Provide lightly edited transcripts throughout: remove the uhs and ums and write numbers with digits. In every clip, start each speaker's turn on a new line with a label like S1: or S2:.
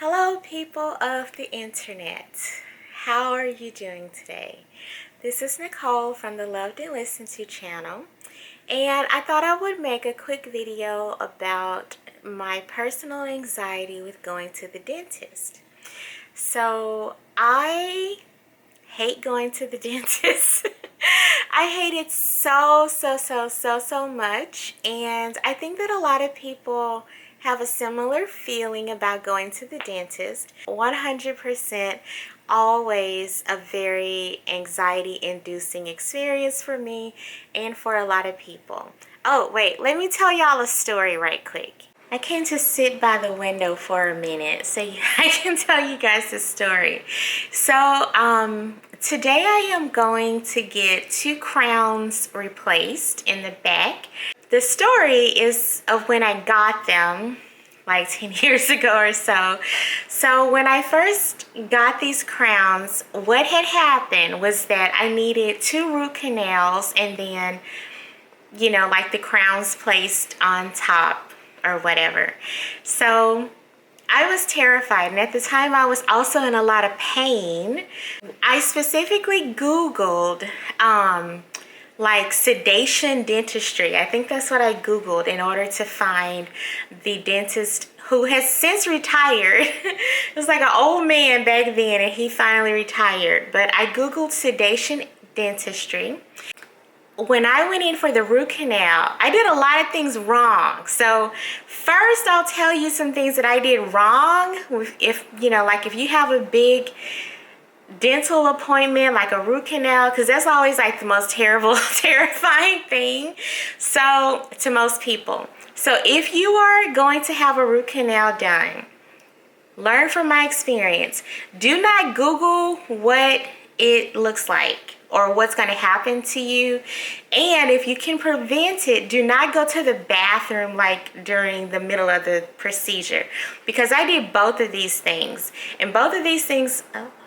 S1: Hello, people of the internet. How are you doing today? This is Nicole from the Loved and Listened To channel, and I thought I would make a quick video about my personal anxiety with going to the dentist. So, I hate going to the dentist. I hate it so much, and I think that a lot of people have a similar feeling about going to the dentist. 100% always a very anxiety inducing experience for me and for a lot of people. Oh wait, let me tell y'all a story right quick. I came to sit by the window for a minute so I can tell you guys the story. So today I am going to get 2 crowns replaced in the back. The story is of when I got them like 10 years ago or so. So when I first got these crowns, what had happened was that I needed 2 root canals and then, you know, like the crowns placed on top or whatever. So I was terrified, and at the time I was also in a lot of pain. I specifically Googled like sedation dentistry. I think that's what I Googled in order to find the dentist who has since retired. It was like an old man back then and he finally retired. But I Googled sedation dentistry. When I went in for the root canal, I did a lot of things wrong. So first I'll tell you some things that I did wrong. If you know, like if you have a big dental appointment, like a root canal, because that's always like the most terrible, terrifying thing. So to most people. So if you are going to have a root canal done, learn from my experience. Do not Google what it looks like or what's going to happen to you. And if you can prevent it, do not go to the bathroom like during the middle of the procedure, because I did both of these things, and both of these things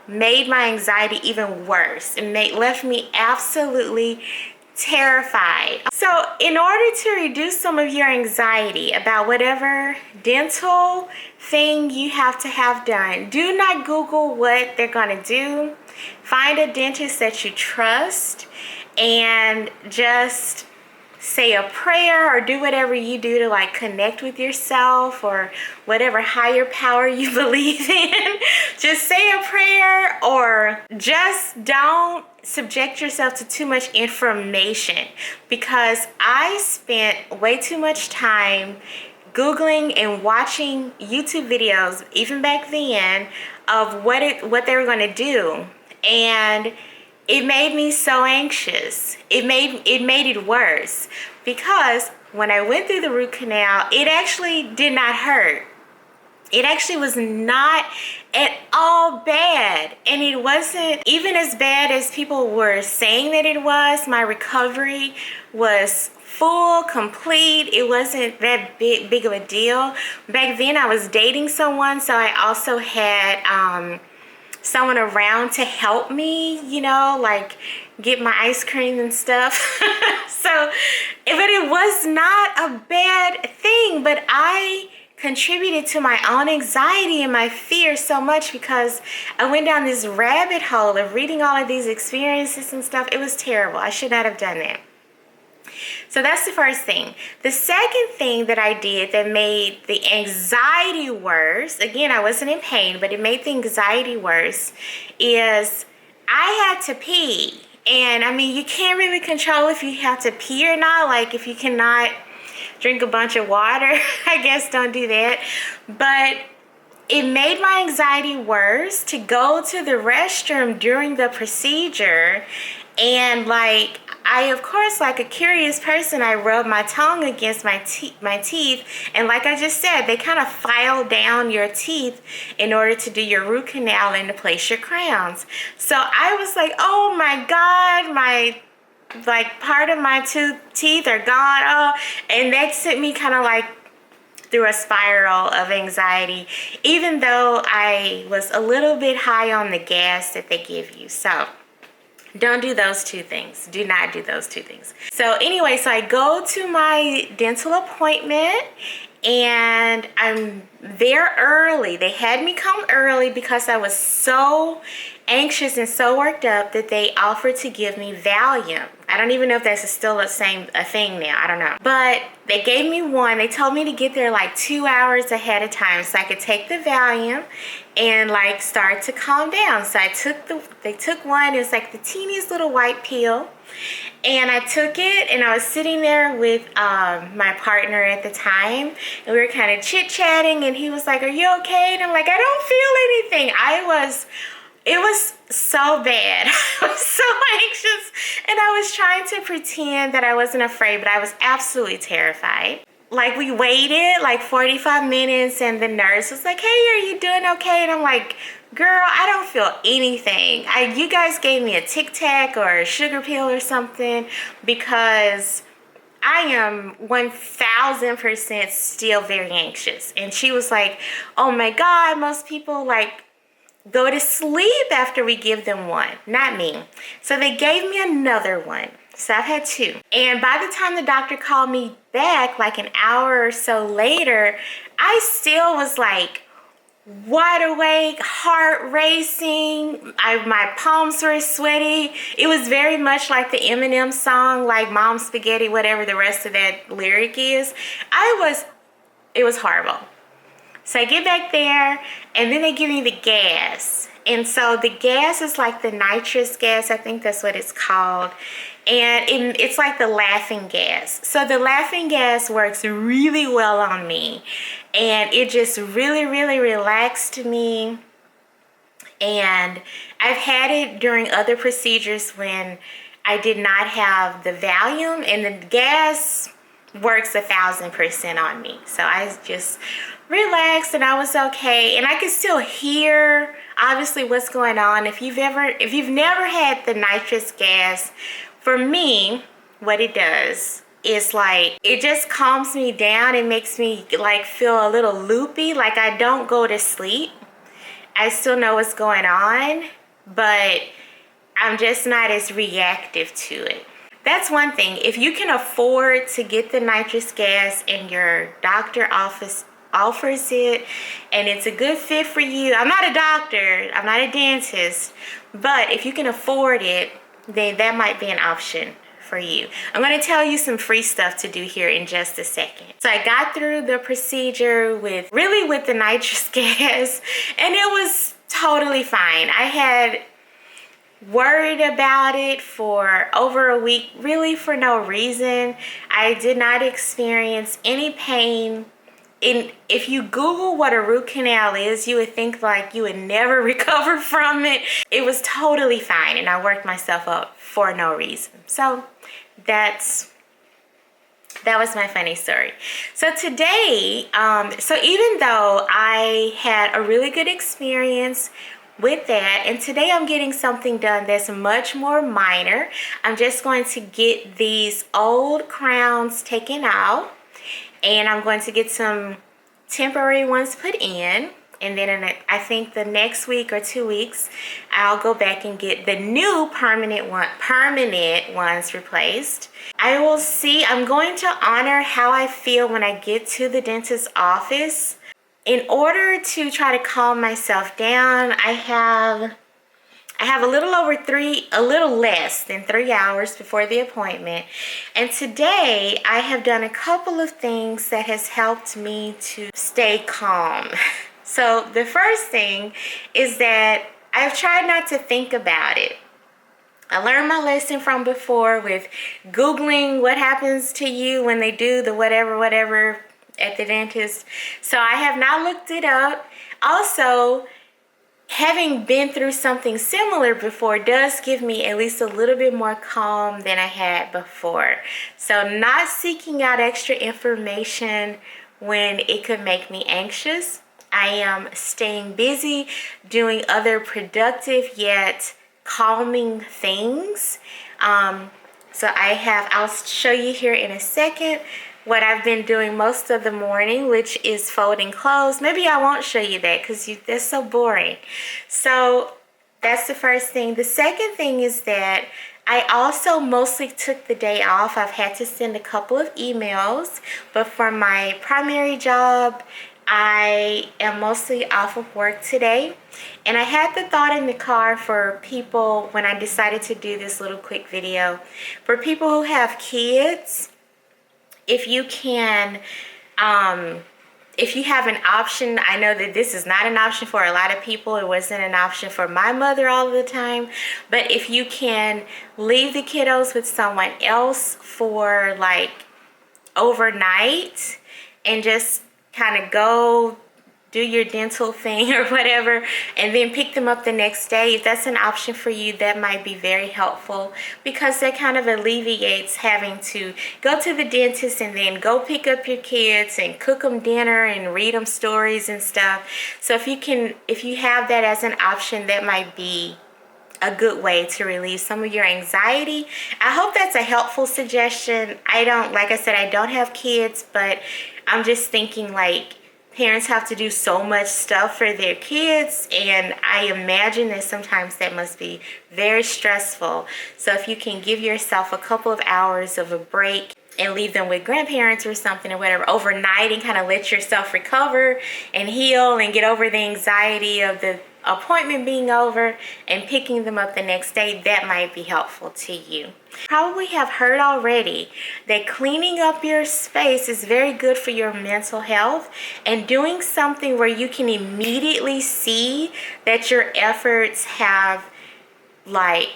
S1: made my anxiety even worse. It left me absolutely terrified. So in order to reduce some of your anxiety about whatever dental thing you have to have done, do not Google what they're going to do. Find a dentist that you trust and just say a prayer or do whatever you do to like connect with yourself or whatever higher power you believe in. Just say a prayer, or just don't subject yourself to too much information, because I spent way too much time Googling and watching YouTube videos, even back then, of what they were going to do, and it made me so anxious. It made it worse, because when I went through the root canal, it actually did not hurt. It actually was not at all bad, and it wasn't even as bad as people were saying that it was. My recovery was full, complete. It wasn't that big of a deal. Back then I was dating someone, so I also had someone around to help me, you know, like get my ice cream and stuff. But it was not a bad thing, but I contributed to my own anxiety and my fear so much, because I went down this rabbit hole of reading all of these experiences and stuff. It was terrible. I should not have done that. So that's the first thing. The second thing that I did that made the anxiety worse, again, I wasn't in pain, but it made the anxiety worse, is I had to pee. And I mean, you can't really control if you have to pee or not. Like if you cannot drink a bunch of water, I guess don't do that. But it made my anxiety worse to go to the restroom during the procedure. And like, I, of course, like a curious person, I rubbed my tongue against my teeth. And like I just said, they kind of file down your teeth in order to do your root canal and to place your crowns. So I was like, oh my God, my like part of my teeth are gone. Oh, and that sent me kind of like through a spiral of anxiety, even though I was a little bit high on the gas that they give you. So Don't do those two things. Do not do those two things. So anyway, so I go to my dental appointment and I'm there early. They had me come early because I was so anxious and so worked up that they offered to give me Valium. I don't even know if that's still a thing now. I don't know. But they gave me one. They told me to get there like 2 hours ahead of time so I could take the Valium and like start to calm down. So they took one. It was like the teeniest little white pill. And I took it and I was sitting there with my partner at the time, and we were kind of chit-chatting, and he was like, "Are you okay?" And I'm like, "I don't feel anything." It was so bad. I was so anxious, and I was trying to pretend that I wasn't afraid, but I was absolutely terrified. Like, we waited like 45 minutes and the nurse was like, "Hey, are you doing okay?" And I'm like, "Girl, I don't feel anything. You guys gave me a Tic Tac or a sugar pill or something, because I am 1000% still very anxious." And she was like, "Oh my God, most people like go to sleep after we give them one." Not me. So they gave me another one. So I've had two. And by the time the doctor called me back, like an hour or so later, I still was like wide awake, heart racing. My palms were sweaty. It was very much like the Eminem song, like Mom Spaghetti, whatever the rest of that lyric is. It was horrible. So I get back there, and then they give me the gas. And so the gas is like the nitrous gas. I think that's what it's called. And it's like the laughing gas. So the laughing gas works really well on me. And it just really, really relaxed me. And I've had it during other procedures when I did not have the Valium, and the gas works 1000% on me. So I just relaxed and I was okay, and I could still hear obviously what's going on. If you've never had the nitrous gas, for me, what it does is like it just calms me down. It makes me like feel a little loopy, like I don't go to sleep. I still know what's going on, but I'm just not as reactive to it. That's one thing. If you can afford to get the nitrous gas and your doctor office offers it and it's a good fit for you. I'm not a doctor, I'm not a dentist, but if you can afford it, then that might be an option for you. I'm going to tell you some free stuff to do here in just a second. So I got through the procedure with the nitrous gas, and it was totally fine. I had worried about it for over a week, really for no reason. I did not experience any pain. If you Google what a root canal is, you would think like you would never recover from it. It was totally fine, and I worked myself up for no reason. So that was my funny story. So today, so even though I had a really good experience with that, and today I'm getting something done that's much more minor. I'm just going to get these old crowns taken out, and I'm going to get some temporary ones put in, and then I think the next week or 2 weeks I'll go back and get the new permanent ones replaced. I will see. I'm going to honor how I feel when I get to the dentist's office. In order to try to calm myself down, I have a little less than 3 hours before the appointment. And today I have done a couple of things that has helped me to stay calm. So the first thing is that I've tried not to think about it. I learned my lesson from before with Googling what happens to you when they do the whatever at the dentist. So I have not looked it up. Also, having been through something similar before does give me at least a little bit more calm than I had before. So not seeking out extra information when it could make me anxious. I am staying busy doing other productive yet calming things. So I'll show you here in a second what I've been doing most of the morning, which is folding clothes. Maybe I won't show you that because that's so boring. So That's the first thing. The second thing is that I also mostly took the day off. I've had to send a couple of emails, but for my primary job, I am mostly off of work today. And I had the thought in the car for people when I decided to do this little quick video. For people who have kids, if you can, if you have an option, I know that this is not an option for a lot of people. It wasn't an option for my mother all the time. But if you can leave the kiddos with someone else for like overnight and just kind of go do your dental thing or whatever, and then pick them up the next day, if that's an option for you, that might be very helpful, because that kind of alleviates having to go to the dentist and then go pick up your kids and cook them dinner and read them stories and stuff. So if you have that as an option, that might be a good way to relieve some of your anxiety. I hope that's a helpful suggestion. Like I said, I don't have kids, but I'm just thinking, like, parents have to do so much stuff for their kids, and I imagine that sometimes that must be very stressful. So if you can give yourself a couple of hours of a break and leave them with grandparents or something or whatever overnight, and kind of let yourself recover and heal and get over the anxiety of the appointment being over and picking them up the next day, that might be helpful to you. Probably have heard already that cleaning up your space is very good for your mental health, and doing something where you can immediately see that your efforts have like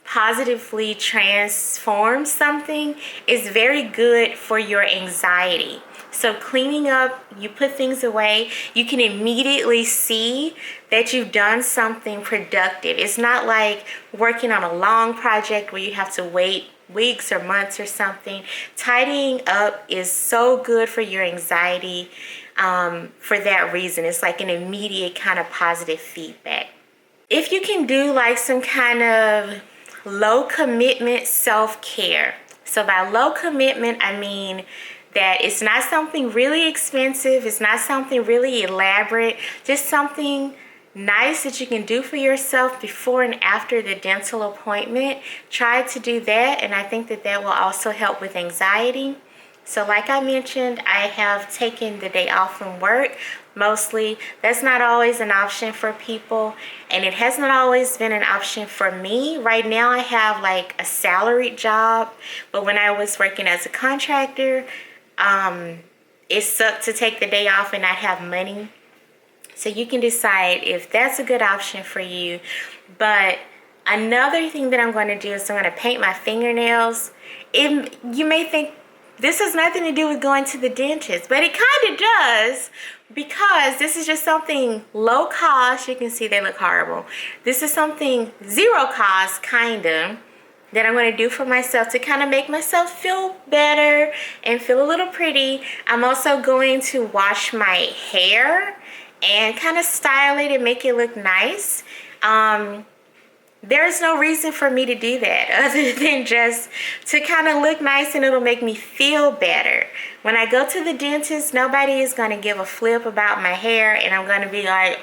S1: positively transformed something is very good for your anxiety. So cleaning up, you put things away, you can immediately see that you've done something productive. It's not like working on a long project where you have to wait weeks or months or something. Tidying up is so good for your anxiety for that reason. It's like an immediate kind of positive feedback. If you can do like some kind of low commitment self-care. So by low commitment, I mean that it's not something really expensive, it's not something really elaborate, just something nice that you can do for yourself before and after the dental appointment. Try to do that, and I think that that will also help with anxiety. So like I mentioned, I have taken the day off from work mostly. That's not always an option for people, and it has not always been an option for me. Right now I have like a salaried job, but when I was working as a contractor, it sucked to take the day off and not have money. So you can decide if that's a good option for you. But another thing that I'm going to do is I'm going to paint my fingernails. You may think this has nothing to do with going to the dentist, but it kind of does, because this is just something low cost. You can see they look horrible. This is something zero cost kind of that I'm going to do for myself to kind of make myself feel better and feel a little pretty. I'm also going to wash my hair and kind of style it and make it look nice. There's no reason for me to do that other than just to kind of look nice, and it'll make me feel better. When I go to the dentist, nobody is going to give a flip about my hair, and I'm going to be like,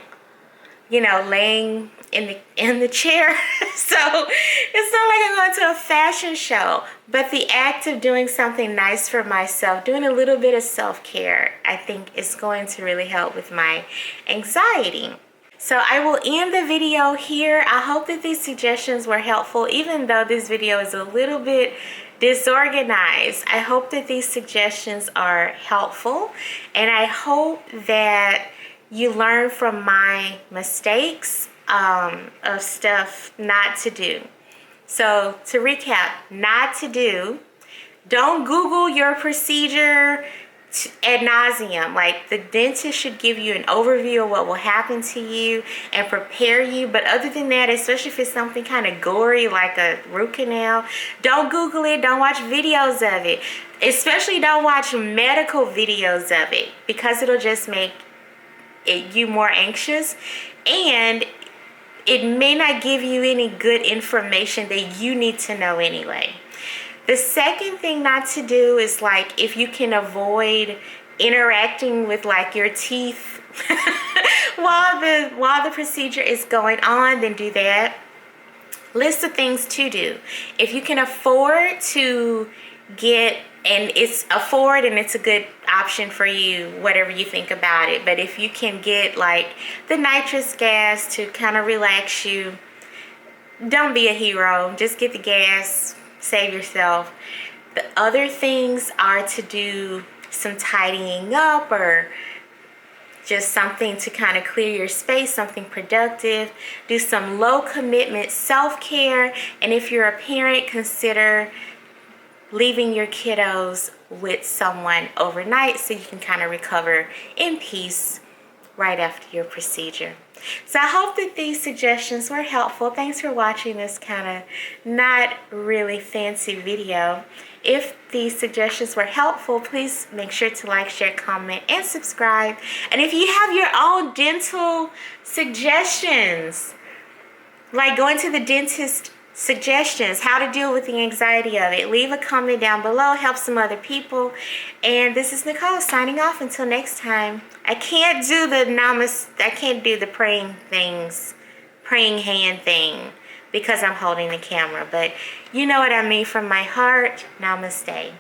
S1: you know, laying in the chair. So it's not like I'm going to a fashion show, but the act of doing something nice for myself, doing a little bit of self-care, I think is going to really help with my anxiety. So I will end the video here. I hope that these suggestions were helpful, even though this video is a little bit disorganized. I hope that these suggestions are helpful, and I hope that you learn from my mistakes of stuff not to do. So to recap, not to do: don't Google your procedure ad nauseum. Like, the dentist should give you an overview of what will happen to you and prepare you. But other than that, especially if it's something kind of gory like a root canal, don't Google it. Don't watch videos of it. Especially don't watch medical videos of it, because it'll just make you more anxious, and it may not give you any good information that you need to know anyway. The second thing not to do is, like, if you can avoid interacting with like your teeth while the procedure is going on, then do that. List of things to do. If you can afford to get, and it's a good option for you, whatever you think about it. But if you can get like the nitrous gas to kind of relax you, don't be a hero. Just get the gas, save yourself. The other things are to do some tidying up or just something to kind of clear your space, something productive. Do some low commitment self-care. And if you're a parent, consider leaving your kiddos with someone overnight so you can kind of recover in peace right after your procedure. So I hope that these suggestions were helpful. Thanks for watching this kind of not really fancy video. If these suggestions were helpful, please make sure to like, share, comment, and subscribe. And if you have your own dental suggestions, like going to the dentist suggestions, how to deal with the anxiety of it, leave a comment down below, help some other people. And this is Nicole signing off until next time. I can't do the praying hand thing because I'm holding the camera, but you know what I mean from my heart. Namaste.